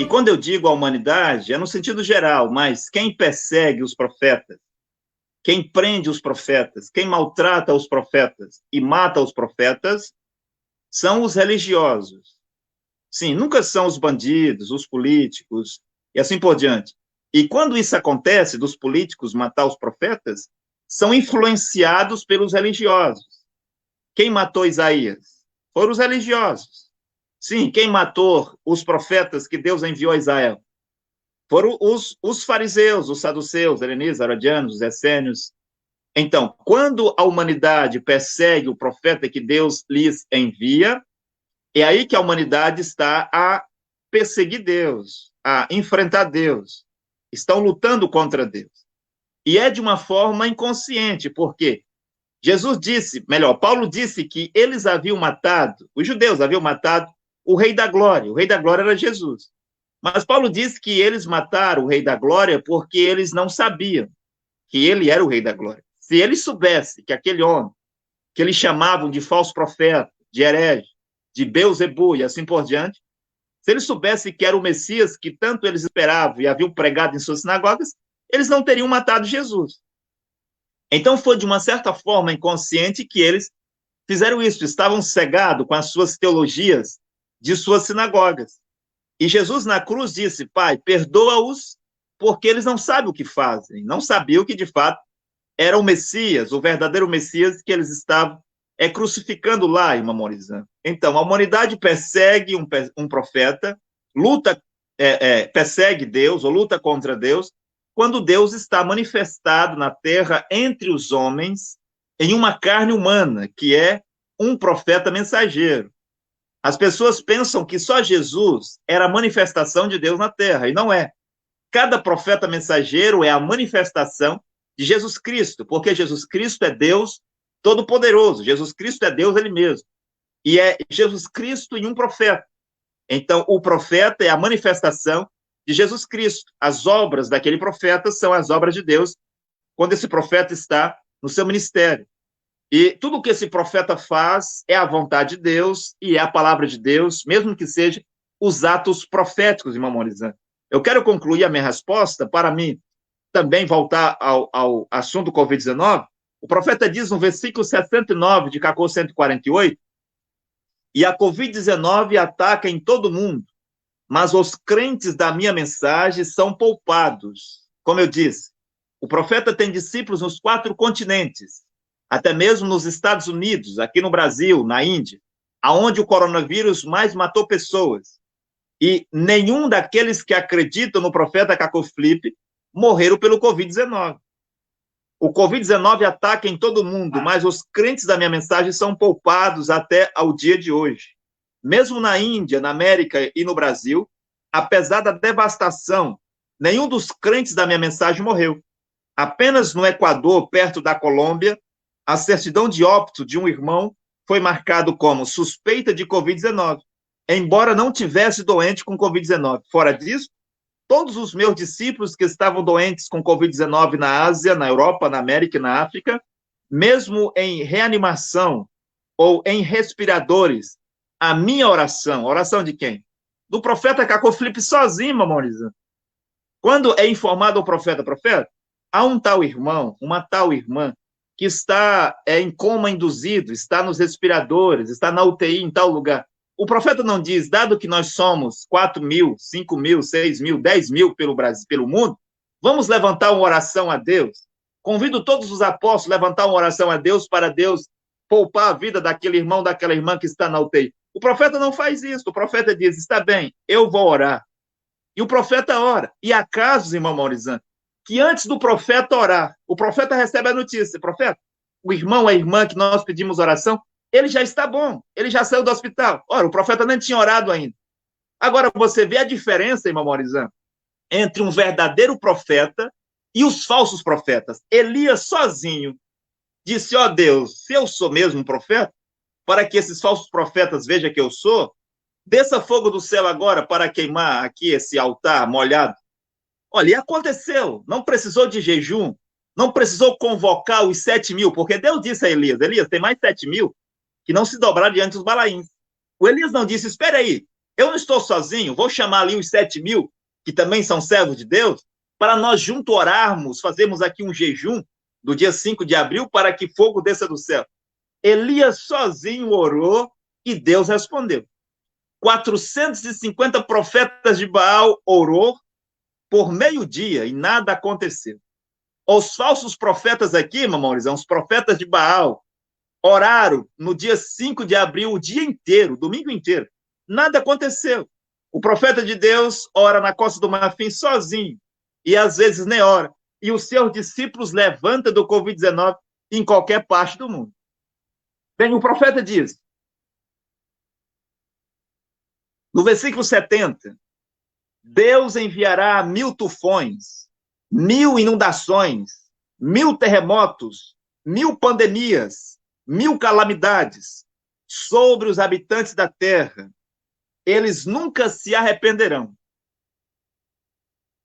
E quando eu digo a humanidade, é no sentido geral, mas quem persegue os profetas, quem prende os profetas, quem maltrata os profetas e mata os profetas, são os religiosos. Sim, nunca são os bandidos, os políticos, e assim por diante. E quando isso acontece, dos políticos matar os profetas, são influenciados pelos religiosos. Quem matou Isaías? Foram os religiosos. Sim, quem matou os profetas que Deus enviou a Israel? Foram os fariseus, os saduceus, helenistas, herodianos, os essênios. Então, quando a humanidade persegue o profeta que Deus lhes envia, é aí que a humanidade está a perseguir Deus, a enfrentar Deus. Estão lutando contra Deus. E é de uma forma inconsciente, porque Jesus disse, melhor, Paulo disse que eles haviam matado, os judeus haviam matado o Rei da Glória. O Rei da Glória era Jesus. Mas Paulo disse que eles mataram o Rei da Glória porque eles não sabiam que ele era o Rei da Glória. Se eles soubessem que aquele homem, que eles chamavam de falso profeta, de herege, de Beuzebu e assim por diante, se eles soubessem que era o Messias que tanto eles esperavam e haviam pregado em suas sinagogas, eles não teriam matado Jesus. Então foi de uma certa forma inconsciente que eles fizeram isso, estavam cegados com as suas teologias de suas sinagogas. E Jesus na cruz disse, Pai, perdoa-os porque eles não sabem o que fazem, não sabiam que de fato era o Messias, o verdadeiro Messias que eles estavam crucificando lá e memorizando. Então, a humanidade persegue um profeta, luta, persegue Deus, ou luta contra Deus, quando Deus está manifestado na terra entre os homens em uma carne humana, que é um profeta mensageiro. As pessoas pensam que só Jesus era a manifestação de Deus na terra, e não é. Cada profeta mensageiro é a manifestação de Jesus Cristo, porque Jesus Cristo é Deus Todo-Poderoso, Jesus Cristo é Deus ele mesmo, e é Jesus Cristo em um profeta. Então, o profeta é a manifestação de Jesus Cristo. As obras daquele profeta são as obras de Deus, quando esse profeta está no seu ministério. E tudo que esse profeta faz é a vontade de Deus e é a palavra de Deus, mesmo que seja os atos proféticos de memorizando. Eu quero concluir a minha resposta para mim também voltar ao assunto Covid-19. O profeta diz no versículo 69 de Cacô 148, e a Covid-19 ataca em todo mundo, mas os crentes da minha mensagem são poupados. Como eu disse, o profeta tem discípulos nos 4 continentes, até mesmo nos Estados Unidos, aqui no Brasil, na Índia, aonde o coronavírus mais matou pessoas. E nenhum daqueles que acreditam no profeta Cacô Filipe morreram pelo Covid-19. O Covid-19 ataca em todo mundo, mas os crentes da minha mensagem são poupados até ao dia de hoje. Mesmo na Índia, na América e no Brasil, apesar da devastação, nenhum dos crentes da minha mensagem morreu. Apenas no Equador, perto da Colômbia, a certidão de óbito de um irmão foi marcado como suspeita de Covid-19, embora não tivesse doente com Covid-19. Fora disso, todos os meus discípulos que estavam doentes com Covid-19 na Ásia, na Europa, na América e na África, mesmo em reanimação ou em respiradores, a minha oração de quem? Do profeta Cacô Filipe sozinho, Mamorizão. Quando é informado ao profeta, há um tal irmão, uma tal irmã, que está em coma induzido, está nos respiradores, está na UTI em tal lugar. O profeta não diz, dado que nós somos 4 mil, 5 mil, 6 mil, 10 mil pelo Brasil, pelo mundo, vamos levantar uma oração a Deus. Convido todos os apóstolos a levantar uma oração a Deus para Deus poupar a vida daquele irmão, daquela irmã que está na UTI. O profeta não faz isso. O profeta diz, está bem, eu vou orar. E o profeta ora. E há casos, irmão Maurizano, que antes do profeta orar, o profeta recebe a notícia, profeta, o irmão, a irmã que nós pedimos oração, ele já está bom, ele já saiu do hospital. Ora, o profeta nem tinha orado ainda. Agora, você vê a diferença, irmão Maurizano, entre um verdadeiro profeta e os falsos profetas. Elias sozinho disse, ó Deus, se eu sou mesmo um profeta, para que esses falsos profetas vejam que eu sou, desça fogo do céu agora para queimar aqui esse altar molhado. Olha, e aconteceu, não precisou de jejum, não precisou convocar os 7 mil, porque Deus disse a Elias, tem mais 7 mil que não se dobraram diante dos balaíns. O Elias não disse, espera aí, Eu não estou sozinho, vou chamar ali os 7.000, que também são servos de Deus, para nós juntos orarmos, fazermos aqui um jejum do dia 5 de abril para que fogo desça do céu. Elias sozinho orou e Deus respondeu. 450 profetas de Baal orou por meio-dia e nada aconteceu. Os falsos profetas aqui, irmão Maurizão, os profetas de Baal, oraram no dia 5 de abril o dia inteiro, o domingo inteiro. Nada aconteceu. O profeta de Deus ora na Costa do Marfim sozinho, e às vezes nem ora. E os seus discípulos levantam do Covid-19 em qualquer parte do mundo. Bem, o profeta diz, no versículo 70, Deus enviará 1.000 tufões, 1.000 inundações, 1.000 terremotos, 1.000 pandemias, 1.000 calamidades sobre os habitantes da terra. Eles nunca se arrependerão.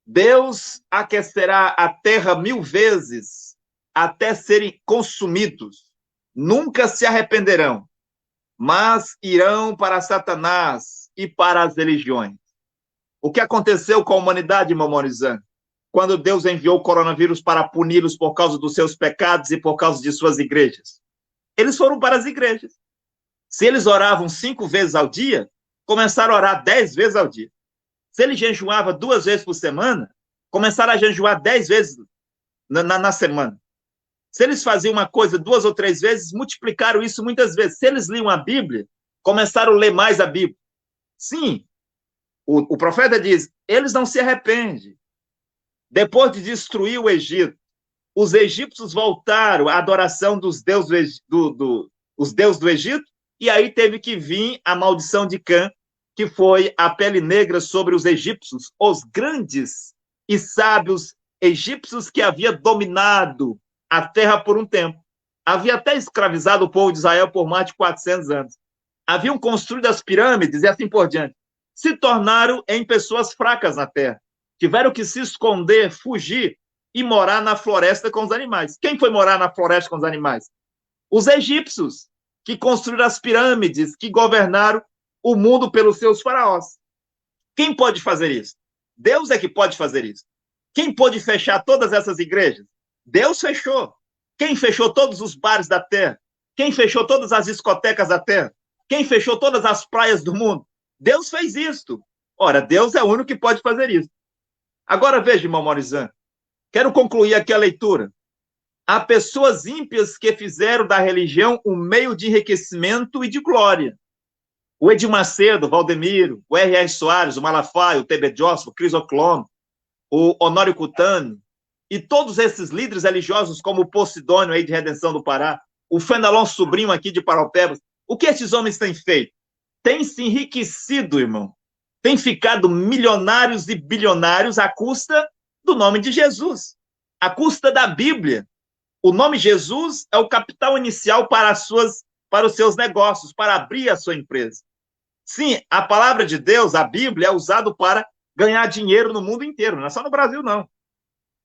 Deus aquecerá a terra 1.000 vezes até serem consumidos. Nunca se arrependerão, mas irão para Satanás e para as religiões. O que aconteceu com a humanidade, irmão Morizan, quando Deus enviou o coronavírus para puni-los por causa dos seus pecados e por causa de suas igrejas? Eles foram para as igrejas. Se eles oravam 5 vezes ao dia, começaram a orar 10 vezes ao dia. Se ele jejuava 2 vezes por semana, começaram a jejuar 10 vezes na semana. Se eles faziam uma coisa 2 ou 3 vezes, multiplicaram isso muitas vezes. Se eles liam a Bíblia, começaram a ler mais a Bíblia. Sim, o profeta diz, eles não se arrependem. Depois de destruir o Egito, os egípcios voltaram à adoração dos deuses do Egito, e aí teve que vir a maldição de Cã, que foi a pele negra sobre os egípcios, os grandes e sábios egípcios que havia dominado a terra por um tempo. Havia até escravizado o povo de Israel por mais de 400 anos. Haviam construído as pirâmides e assim por diante. Se tornaram em pessoas fracas na terra. Tiveram que se esconder, fugir e morar na floresta com os animais. Quem foi morar na floresta com os animais? Os egípcios, que construíram as pirâmides, que governaram o mundo pelos seus faraós. Quem pode fazer isso? Deus é que pode fazer isso. Quem pôde fechar todas essas igrejas? Deus fechou. Quem fechou todos os bares da terra? Quem fechou todas as discotecas da terra? Quem fechou todas as praias do mundo? Deus fez isto. Ora, Deus é o único que pode fazer isso. Agora veja, irmão Morizan, quero concluir aqui a leitura. Há pessoas ímpias que fizeram da religião um meio de enriquecimento e de glória. O Edir Macedo, o Valdemiro, o R.R. Soares, o Malafaia, o T.B. Johnson, o Crisoclono, o Honório Cutano, e todos esses líderes religiosos, como o Posidônio aí de Redenção do Pará, o Fenelon Sobrinho aqui de Paraupebas, o que esses homens têm feito? Têm se enriquecido, irmão. Têm ficado milionários e bilionários à custa do nome de Jesus, à custa da Bíblia. O nome Jesus é o capital inicial para os seus negócios, para abrir a sua empresa. Sim, a palavra de Deus, a Bíblia, é usada para ganhar dinheiro no mundo inteiro, não é só no Brasil, não.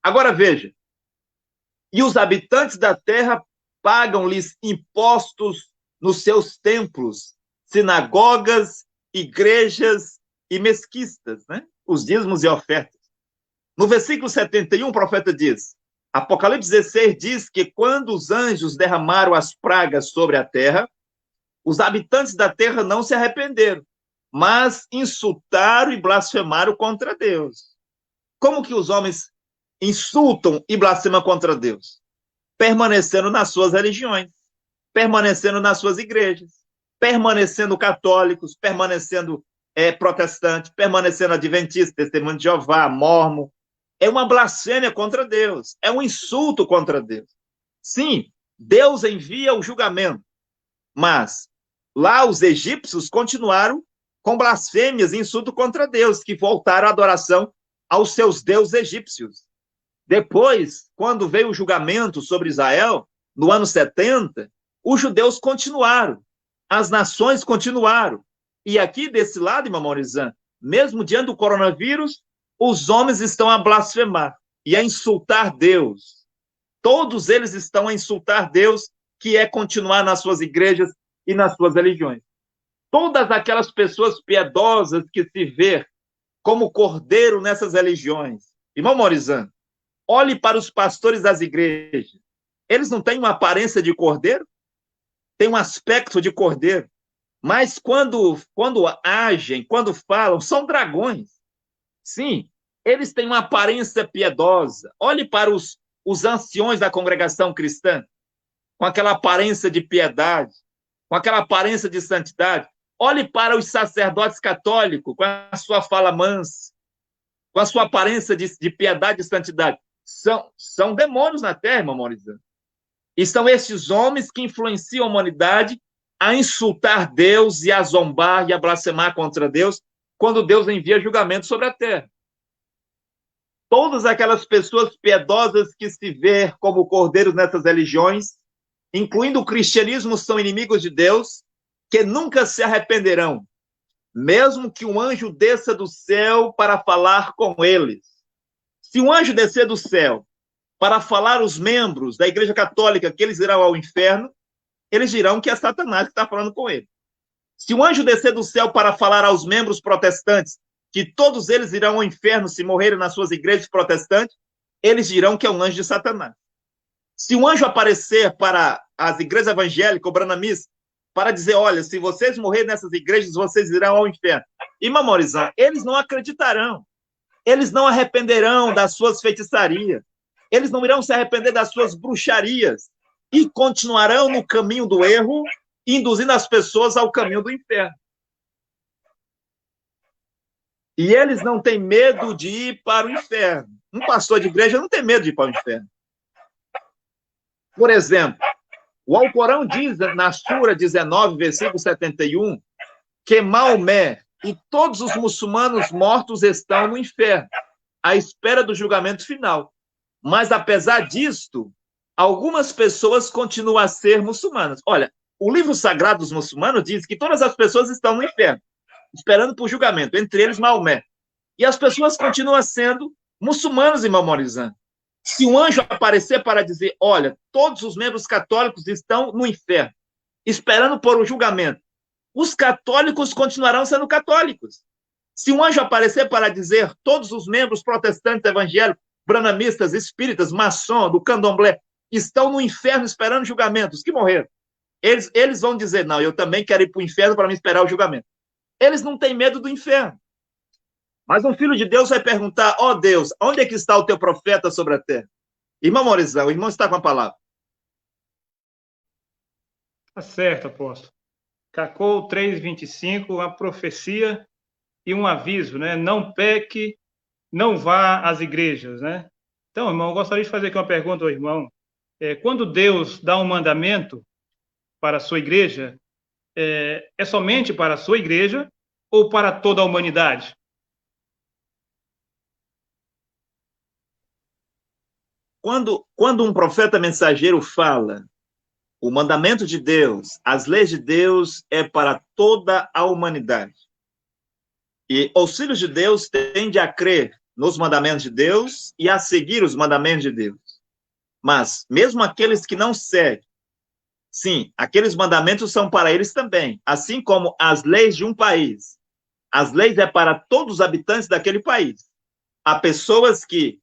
Agora veja, e os habitantes da terra pagam-lhes impostos nos seus templos, sinagogas, igrejas e mesquitas, né? Os dízimos e ofertas. No versículo 71, o profeta diz, Apocalipse 16 diz que quando os anjos derramaram as pragas sobre a terra, os habitantes da terra não se arrependeram, mas insultaram e blasfemaram contra Deus. Como que os homens insultam e blasfemam contra Deus? Permanecendo nas suas religiões, permanecendo nas suas igrejas, permanecendo católicos, permanecendo protestantes, permanecendo adventistas, testemunho de Jeová, mórmon. É uma blasfêmia contra Deus, é um insulto contra Deus. Sim, Deus envia o julgamento, mas lá os egípcios continuaram com blasfêmias e insulto contra Deus, que voltaram à adoração aos seus deuses egípcios. Depois, quando veio o julgamento sobre Israel, no ano 70, os judeus continuaram, as nações continuaram. E aqui, desse lado, irmão Morizan, mesmo diante do coronavírus, os homens estão a blasfemar e a insultar Deus. Todos eles estão a insultar Deus, que é continuar nas suas igrejas e nas suas religiões. todas aquelas pessoas piedosas que se vê como cordeiro nessas religiões. Irmão Morizan, olhe para os pastores das igrejas. Eles não têm uma aparência de cordeiro? Têm um aspecto de cordeiro. Mas quando agem, quando falam, são dragões. Sim, eles têm uma aparência piedosa. Olhe para os anciões da congregação cristã, com aquela aparência de piedade, com aquela aparência de santidade. Olhe para os sacerdotes católicos, com a sua fala mansa, com a sua aparência de piedade e santidade. São demônios na terra, irmão Morizan. E são estes homens que influenciam a humanidade a insultar Deus e a zombar e a blasfemar contra Deus quando Deus envia julgamento sobre a terra. Todas aquelas pessoas piedosas que se vê como cordeiros nessas religiões, incluindo o cristianismo, são inimigos de Deus, que nunca se arrependerão, mesmo que um anjo desça do céu para falar com eles. Se um anjo descer do céu para falar aos membros da Igreja Católica que eles irão ao inferno, eles dirão que é Satanás que está falando com ele. Se um anjo descer do céu para falar aos membros protestantes que todos eles irão ao inferno se morrerem nas suas igrejas protestantes, eles dirão que é um anjo de Satanás. Se um anjo aparecer para as igrejas evangélicas, cobrando a missa, para dizer, olha, se vocês morrerem nessas igrejas, vocês irão ao inferno. Irmão Morizan, eles não acreditarão. Eles não arrependerão das suas feitiçarias. Eles não irão se arrepender das suas bruxarias. E continuarão no caminho do erro, induzindo as pessoas ao caminho do inferno. E eles não têm medo de ir para o inferno. Um pastor de igreja não tem medo de ir para o inferno. Por exemplo, o Alcorão diz, na Sura 19, versículo 71, que Maomé e todos os muçulmanos mortos estão no inferno, à espera do julgamento final. Mas, apesar disto, algumas pessoas continuam a ser muçulmanas. Olha, o livro sagrado dos muçulmanos diz que todas as pessoas estão no inferno, esperando por julgamento, entre eles Maomé. E as pessoas continuam sendo muçulmanos, irmão Morizan. Se um anjo aparecer para dizer, olha, todos os membros católicos estão no inferno, esperando por um julgamento, os católicos continuarão sendo católicos. Se um anjo aparecer para dizer, todos os membros protestantes, evangélicos, branamistas, espíritas, maçom, do candomblé, estão no inferno esperando julgamento, os que morreram, eles vão dizer, não, eu também quero ir para o inferno para me esperar o julgamento. Eles não têm medo do inferno. Mas um filho de Deus vai perguntar, ó Deus, onde é que está o teu profeta sobre a terra? Irmão Morizão, o irmão está com a palavra. Tá certo, apóstolo. Cacou 3:25, uma profecia e um aviso, né? Não peque, não vá às igrejas, né? Então, irmão, eu gostaria de fazer aqui uma pergunta ao irmão. Quando Deus dá um mandamento para a sua igreja, é somente para a sua igreja ou para toda a humanidade? Quando um profeta mensageiro fala, o mandamento de Deus, as leis de Deus é para toda a humanidade. E os filhos de Deus tendem a crer nos mandamentos de Deus e a seguir os mandamentos de Deus. Mas, mesmo aqueles que não seguem, sim, aqueles mandamentos são para eles também, assim como as leis de um país. As leis é para todos os habitantes daquele país. Há pessoas que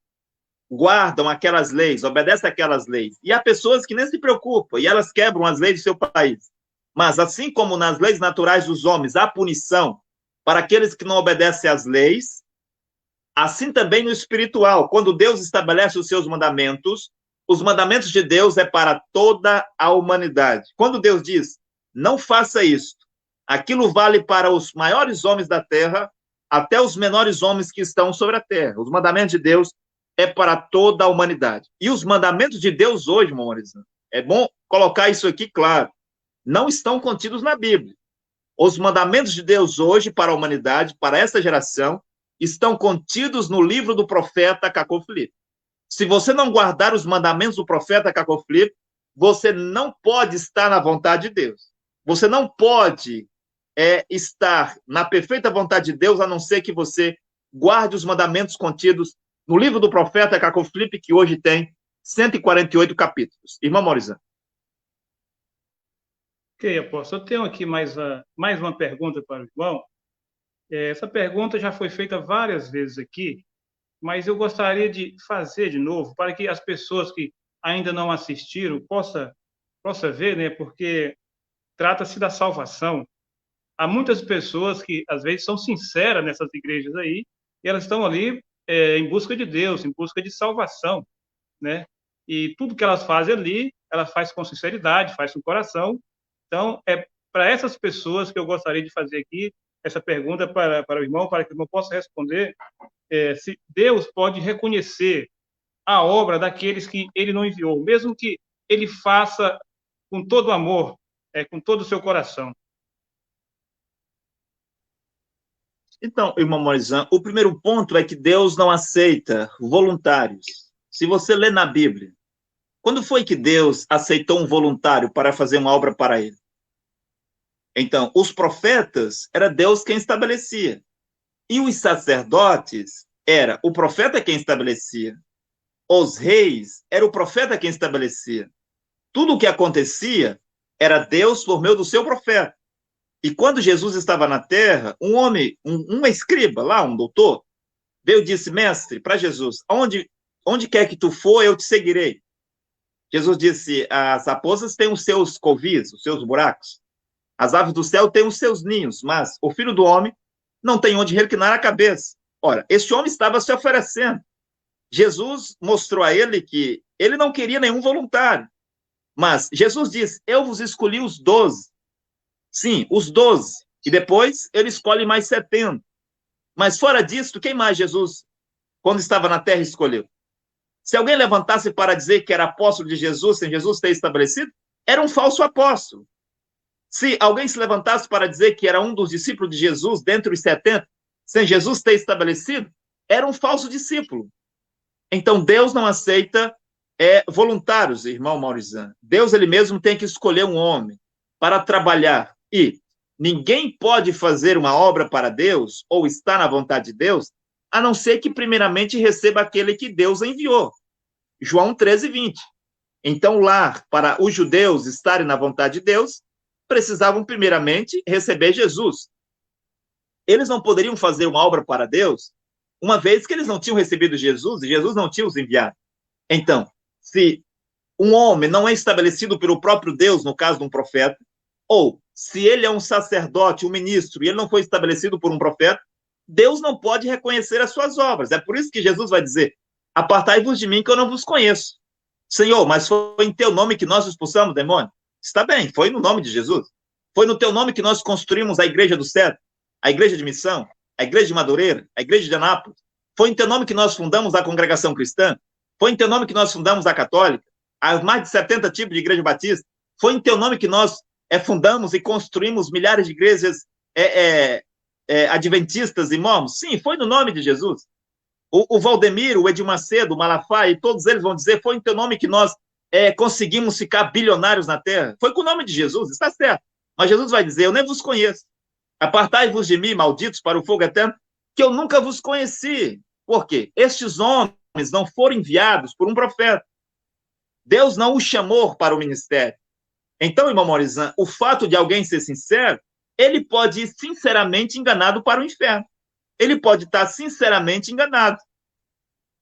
guardam aquelas leis, obedecem aquelas leis, e há pessoas que nem se preocupam, e elas quebram as leis do seu país. Mas, assim como nas leis naturais dos homens há punição para aqueles que não obedecem às leis, assim também no espiritual, quando Deus estabelece os seus mandamentos, os mandamentos de Deus é para toda a humanidade. Quando Deus diz, não faça isto, aquilo vale para os maiores homens da terra, até os menores homens que estão sobre a terra. Os mandamentos de Deus é para toda a humanidade. E os mandamentos de Deus hoje, irmão Morizan, é bom colocar isso aqui claro, não estão contidos na Bíblia. Os mandamentos de Deus hoje para a humanidade, para essa geração, estão contidos no livro do profeta Cacau Filipe. Se você não guardar os mandamentos do profeta Cacau Filipe, você não pode estar na vontade de Deus. Você não pode estar na perfeita vontade de Deus, a não ser que você guarde os mandamentos contidos no livro do profeta Cacau Filipe, que hoje tem 148 capítulos. Irmão Morizan. Ok, apóstolo. Eu tenho aqui mais uma pergunta para o irmão. Essa pergunta já foi feita várias vezes aqui, mas eu gostaria de fazer de novo para que as pessoas que ainda não assistiram possa ver, né? Porque trata-se da salvação. Há muitas pessoas que às vezes são sinceras nessas igrejas aí e elas estão ali em busca de Deus, em busca de salvação, né? E tudo que elas fazem ali, elas fazem com sinceridade, faz com coração. Então, é para essas pessoas que eu gostaria de fazer aqui essa pergunta para o irmão, para que o irmão possa responder se Deus pode reconhecer a obra daqueles que ele não enviou, mesmo que ele faça com todo o amor, com todo o seu coração. Então, irmão Morizan, o primeiro ponto é que Deus não aceita voluntários. Se você lê na Bíblia, quando foi que Deus aceitou um voluntário para fazer uma obra para ele? Então, os profetas, era Deus quem estabelecia. E os sacerdotes, era o profeta quem estabelecia. Os reis, era o profeta quem estabelecia. Tudo o que acontecia era Deus por meio do seu profeta. E quando Jesus estava na terra, um homem, um escriba lá, um doutor, veio e disse, mestre, para Jesus, onde quer que tu for, eu te seguirei. Jesus disse, as raposas têm os seus covis, os seus buracos. As aves do céu têm os seus ninhos, mas o filho do homem não tem onde reclinar a cabeça. Ora, este homem estava se oferecendo. Jesus mostrou a ele que ele não queria nenhum voluntário. Mas Jesus disse, eu vos escolhi os 12. Sim, os 12. E depois ele escolhe mais 70. Mas fora disso, quem mais Jesus, quando estava na terra, escolheu? Se alguém levantasse para dizer que era apóstolo de Jesus, sem Jesus ter estabelecido, era um falso apóstolo. Se alguém se levantasse para dizer que era um dos discípulos de Jesus, dentre os 70, sem Jesus ter estabelecido, era um falso discípulo. Então, Deus não aceita voluntários, irmão Maurizan. Deus, ele mesmo, tem que escolher um homem para trabalhar. E ninguém pode fazer uma obra para Deus, ou estar na vontade de Deus, a não ser que primeiramente receba aquele que Deus enviou. João 13:20. Então, lá, para os judeus estarem na vontade de Deus, precisavam primeiramente receber Jesus. Eles não poderiam fazer uma obra para Deus, uma vez que eles não tinham recebido Jesus, e Jesus não tinha os enviado. Então, se um homem não é estabelecido pelo próprio Deus, no caso de um profeta, ou se ele é um sacerdote, um ministro, e ele não foi estabelecido por um profeta, Deus não pode reconhecer as suas obras. É por isso que Jesus vai dizer, apartai-vos de mim que eu não vos conheço. Senhor, mas foi em teu nome que nós expulsamos o demônio? Está bem, foi no nome de Jesus. Foi no teu nome que nós construímos a igreja do Cedro, a igreja de missão, a igreja de Madureira, a igreja de Anápolis. Foi em teu nome que nós fundamos a congregação cristã. Foi em teu nome que nós fundamos a católica, há mais de 70 tipos de igreja batista. Foi em teu nome que nós fundamos e construímos milhares de igrejas adventistas e mormons. Sim, foi no nome de Jesus. O Valdemir, o Edir Macedo, o Malafaia, todos eles vão dizer, foi em teu nome que nós conseguimos ficar bilionários na terra. Foi com o nome de Jesus, está certo. Mas Jesus vai dizer, eu nem vos conheço. Apartai-vos de mim, malditos, para o fogo eterno, que eu nunca vos conheci. Por quê? Estes homens não foram enviados por um profeta. Deus não os chamou para o ministério. Então, irmão Morizan, o fato de alguém ser sincero, ele pode ir sinceramente enganado para o inferno. Ele pode estar sinceramente enganado.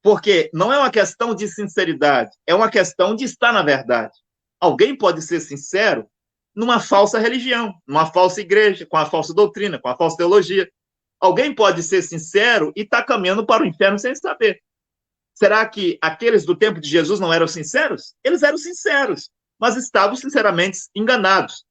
Porque não é uma questão de sinceridade, é uma questão de estar na verdade. Alguém pode ser sincero numa falsa religião, numa falsa igreja, com a falsa doutrina, com a falsa teologia. Alguém pode ser sincero e estar caminhando para o inferno sem saber. Será que aqueles do tempo de Jesus não eram sinceros? Eles eram sinceros, mas estavam sinceramente enganados.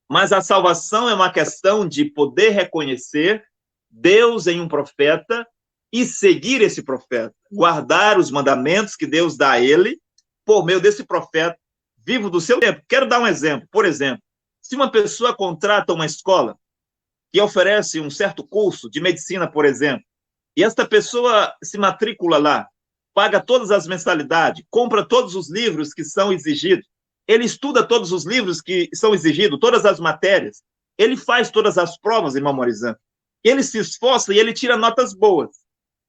Mas a salvação é uma questão de poder reconhecer Deus em um profeta e seguir esse profeta, guardar os mandamentos que Deus dá a ele por meio desse profeta vivo do seu tempo. Quero dar um exemplo. Por exemplo, se uma pessoa contrata uma escola que oferece um certo curso de medicina, por exemplo, e esta pessoa se matricula lá, paga todas as mensalidades, compra todos os livros que são exigidos, ele estuda todos os livros que são exigidos, todas as matérias, ele faz todas as provas, irmão Morizan, ele se esforça e ele tira notas boas.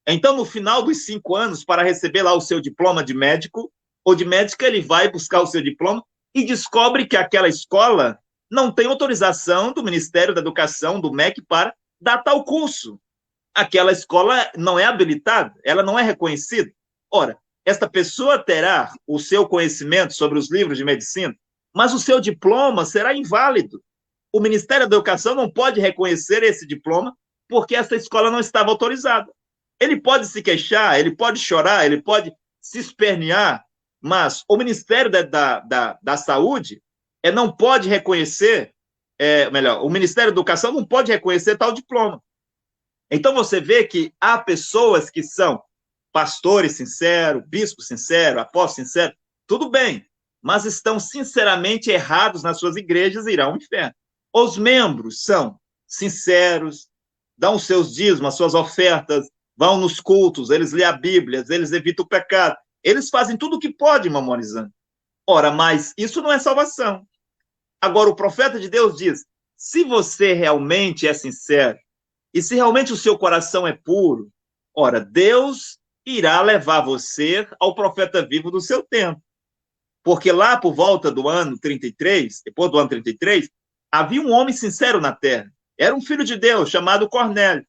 Então, no final dos 5 anos, para receber lá o seu diploma de médico ou de médica, ele vai buscar o seu diploma e descobre que aquela escola não tem autorização do Ministério da Educação, do MEC, para dar tal curso. Aquela escola não é habilitada, ela não é reconhecida. Ora, esta pessoa terá o seu conhecimento sobre os livros de medicina, mas o seu diploma será inválido. O Ministério da Educação não pode reconhecer esse diploma porque essa escola não estava autorizada. Ele pode se queixar, ele pode chorar, ele pode se espernear, mas o Ministério da Saúde não pode reconhecer, melhor, o Ministério da Educação não pode reconhecer tal diploma. Então você vê que há pessoas que são pastores sinceros, bispos sinceros, apóstolos sinceros, tudo bem, mas estão sinceramente errados nas suas igrejas e irão ao inferno. Os membros são sinceros, dão os seus dízimos, as suas ofertas, vão nos cultos, eles lêem a Bíblia, eles evitam o pecado, eles fazem tudo o que podem, memorizando. Ora, mas isso não é salvação. Agora, o profeta de Deus diz, se você realmente é sincero, e se realmente o seu coração é puro, ora, Deus irá levar você ao profeta vivo do seu tempo. Porque lá por volta do ano 33, depois do ano 33, havia um homem sincero na terra. Era um filho de Deus chamado Cornélio.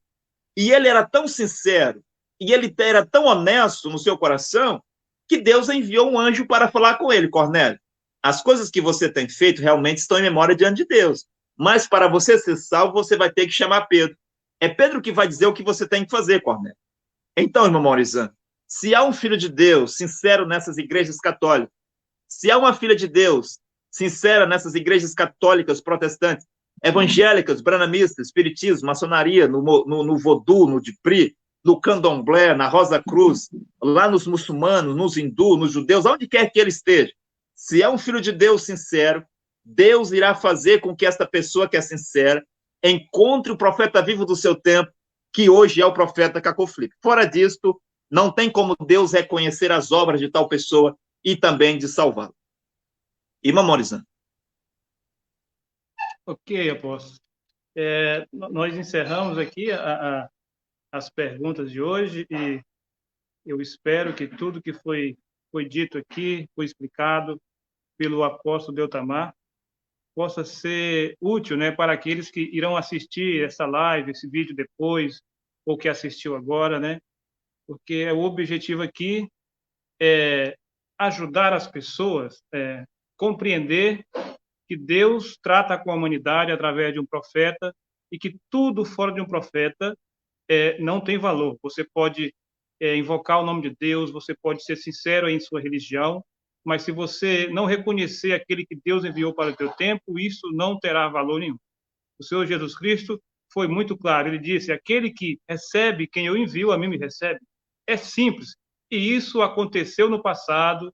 E ele era tão sincero, e ele era tão honesto no seu coração, que Deus enviou um anjo para falar com ele, Cornélio. As coisas que você tem feito realmente estão em memória diante de Deus. Mas para você ser salvo, você vai ter que chamar Pedro. É Pedro que vai dizer o que você tem que fazer, Cornélio. Então, irmão Maurizano, se há um filho de Deus sincero nessas igrejas católicas, se há uma filha de Deus sincera nessas igrejas católicas, protestantes, evangélicas, branamistas, espiritismo, maçonaria, no vodú, no dipri, no candomblé, na Rosa Cruz, lá nos muçulmanos, nos hindus, nos judeus, onde quer que ele esteja, se é um filho de Deus sincero, Deus irá fazer com que esta pessoa que é sincera encontre o profeta vivo do seu tempo, que hoje é o profeta Cacoflip. Fora disto, não tem como Deus reconhecer as obras de tal pessoa e também de salvá-lo. Irmão Maurizano. Ok, apóstolo. Nós encerramos aqui as perguntas de hoje e eu espero que tudo que foi dito aqui, foi explicado pelo apóstolo Deltamar, possa ser útil, né, para aqueles que irão assistir essa live, esse vídeo depois, ou que assistiu agora, né? Porque o objetivo aqui é ajudar as pessoas a compreender que Deus trata com a humanidade através de um profeta e que tudo fora de um profeta não tem valor. Você pode invocar o nome de Deus, você pode ser sincero em sua religião, mas se você não reconhecer aquele que Deus enviou para o teu tempo, isso não terá valor nenhum. O Senhor Jesus Cristo foi muito claro, ele disse, aquele que recebe quem eu envio, a mim me recebe. É simples, e isso aconteceu no passado,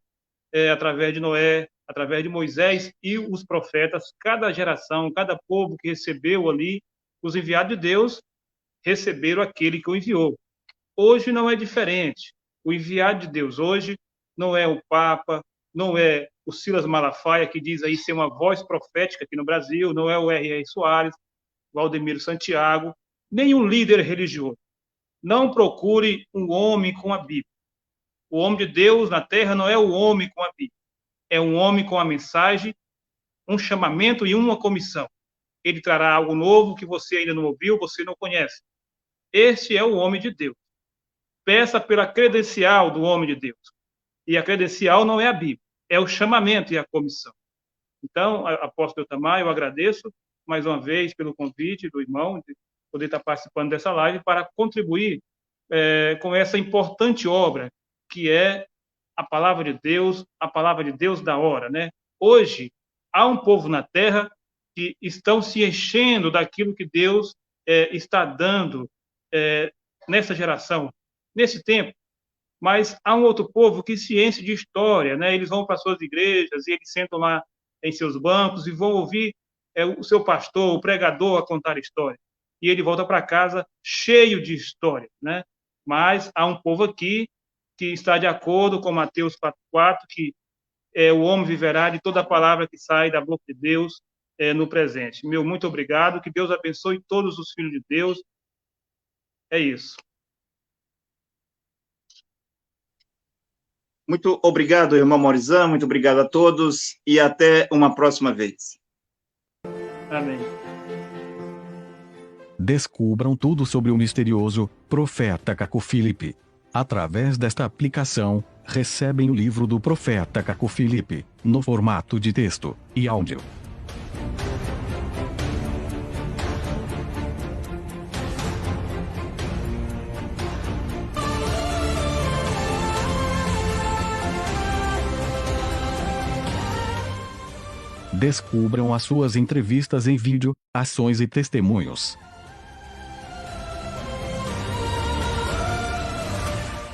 através de Noé, através de Moisés e os profetas, cada geração, cada povo que recebeu ali os enviados de Deus, receberam aquele que o enviou. Hoje não é diferente. O enviado de Deus hoje não é o Papa, não é o Silas Malafaia, que diz aí ser uma voz profética aqui no Brasil, não é o R.R. Soares, o Aldemiro Santiago, nenhum líder religioso. Não procure um homem com a Bíblia. O homem de Deus na terra não é o homem com a Bíblia. É um homem com a mensagem, um chamamento e uma comissão. Ele trará algo novo que você ainda não ouviu, você não conhece. Este é o homem de Deus. Peça pela credencial do homem de Deus. E a credencial não é a Bíblia, é o chamamento e a comissão. Então, apóstolo Deltamar, eu agradeço mais uma vez pelo convite do irmão de poder estar participando dessa live para contribuir com essa importante obra que é a palavra de Deus da hora, né? Hoje, há um povo na terra que estão se enchendo daquilo que Deus está dando nessa geração, nesse tempo. Mas há um outro povo que se enche de história, né? Eles vão para suas igrejas e eles sentam lá em seus bancos e vão ouvir o seu pastor, o pregador, a contar história. E ele volta para casa cheio de história, né? Mas há um povo aqui que está de acordo com Mateus 4,4, que o homem viverá de toda a palavra que sai da boca de Deus no presente. Meu muito obrigado, que Deus abençoe todos os filhos de Deus. É isso. Muito obrigado, irmão Maurizano, muito obrigado a todos e até uma próxima vez. Amém. Descubram tudo sobre o misterioso profeta Caco Filipe. Através desta aplicação, recebem o livro do profeta Caco Filipe, no formato de texto e áudio. Descubram as suas entrevistas em vídeo, ações e testemunhos.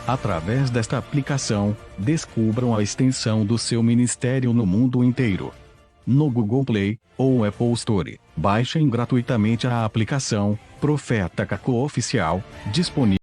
Através desta aplicação, descubram a extensão do seu ministério no mundo inteiro. No Google Play ou Apple Store, baixem gratuitamente a aplicação Profeta Caco Oficial, disponível